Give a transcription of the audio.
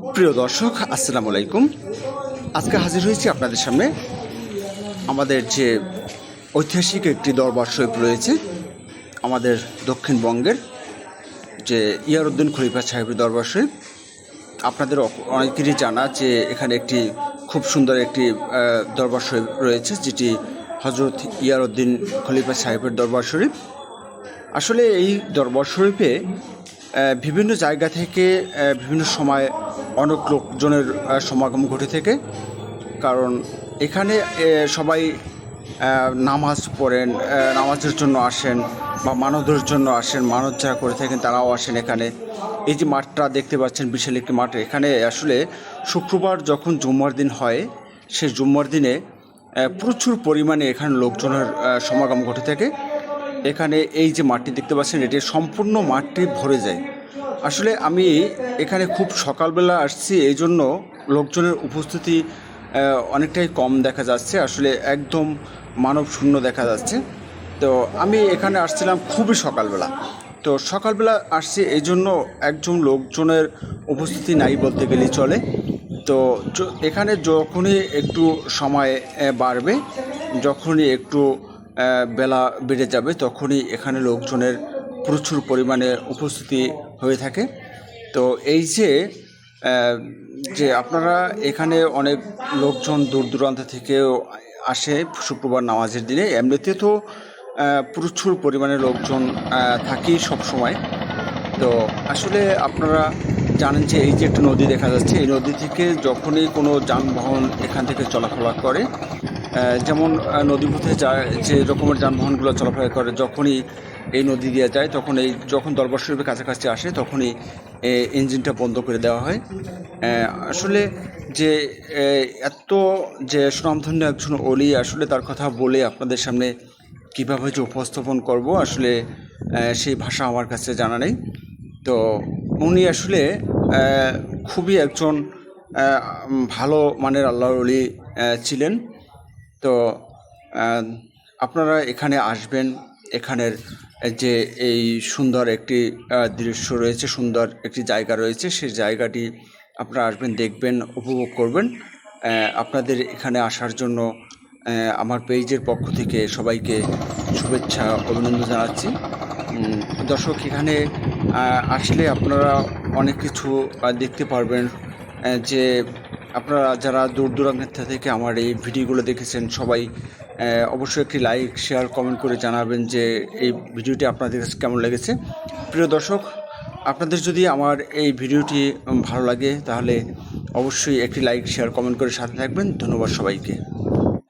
প্রিয় দর্শক, আসসালামু আলাইকুম। আজকে হাজির হয়েছি আপনাদের সামনে আমাদের যে ঐতিহাসিক একটি দরবার শরীফ রয়েছে আমাদের দক্ষিণবঙ্গের, যে ইয়ারউদ্দিন খলিফা সাহেবের দরবার শরীফ। আপনাদের অনেকেরই জানা যে এখানে একটি খুব সুন্দর একটি দরবার শরীফ রয়েছে, যেটি হজরত ইয়ারউদ্দিন খলিফা সাহেবের দরবার শরীফ। আসলে এই দরবার শরীফে বিভিন্ন জায়গা থেকে বিভিন্ন সময় অনেক লোকজনের সমাগম ঘটে থাকে। কারণ এখানে সবাই নামাজ পড়েন, নামাজের জন্য আসেন বা মানতের জন্য আসেন, মানত যারা করে থাকেন তারাও আসেন এখানে। এই যে মাঠটা দেখতে পাচ্ছেন, বিশাল একটি মাঠ। এখানে আসলে শুক্রবার যখন জুম্মার দিন হয়, সেই জুম্মার দিনে প্রচুর পরিমাণে এখানে লোকজনের সমাগম ঘটে থাকে। এখানে এই যে মাঠটি দেখতে পাচ্ছেন, এটি সম্পূর্ণ মাঠটি ভরে যায়। আসলে আমি এখানে খুব সকালবেলা আসছি, এই জন্য লোকজনের উপস্থিতি অনেকটাই কম দেখা যাচ্ছে। আসলে একদম মানব শূন্য দেখা যাচ্ছে। তো আমি এখানে আসছিলাম খুবই সকালবেলা। তো সকালবেলা আসছি এই জন্য একজন লোকজনের উপস্থিতি নাই বলতে গেলেই চলে। তো এখানে যখনই একটু সময় বাড়বে, যখনই একটু বেলা বেড়ে যাবে, তখনই এখানে লোকজনের প্রচুর পরিমাণে উপস্থিতি হয়ে থাকে। তো এই যে আপনারা এখানে অনেক লোকজন দূর দূরান্ত থেকেও আসে শুক্রবার নামাজের দিনে। এমনিতে তো প্রচুর পরিমাণে লোকজন থাকেই সব সময়। তো আসলে আপনারা জানেন যে এই যে একটা নদী দেখা যাচ্ছে, এই নদী থেকে যখনই কোনো যানবাহন এখান থেকে চলাফেরা করে, যেমন নদীপথে যায় যে রকমের যানবাহনগুলো চলাফেরা করে, যখনই এই নদী দিয়ে যায়, যখন দরবার শরীফের কাছাকাছি আসে, তখনই ইঞ্জিনটা বন্ধ করে দেওয়া হয়। আসলে যে এত যে সুনামধন্য একজন অলি, আসলে তার কথা বলে আপনাদের সামনে কীভাবে যে উপস্থাপন করব, আসলে সেই ভাষা আমার কাছে জানা নেই। তো উনি আসলে খুবই একজন ভালো মানের আল্লাহর অলি ছিলেন। তো আপনারা এখানে আসবেন, এখানের যে এই সুন্দর একটি দৃশ্য রয়েছে, সুন্দর একটি জায়গা রয়েছে, সেই জায়গাটি আপনারা আসবেন, দেখবেন, উপভোগ করবেন। আপনাদের এখানে আসার জন্য আমার পেজের পক্ষ থেকে সবাইকে শুভেচ্ছা, অভিনন্দন জানাচ্ছি। দর্শক, এখানে আসলে আপনারা অনেক কিছু দেখতে পারবেন। যে আপনারা যারা দূর দূরান্ত থেকে আমার এই ভিডিওগুলো দেখেছেন, সবাই অবশ্যই একটি লাইক, শেয়ার, কমেন্ট করে জানাবেন যে এই ভিডিওটি আপনাদের কাছে কেমন লেগেছে। প্রিয় দর্শক, আপনাদের যদি আমার এই ভিডিওটি ভালো লাগে, তাহলে অবশ্যই একটি লাইক, শেয়ার, কমেন্ট করে সাথে থাকবেন। ধন্যবাদ সবাইকে।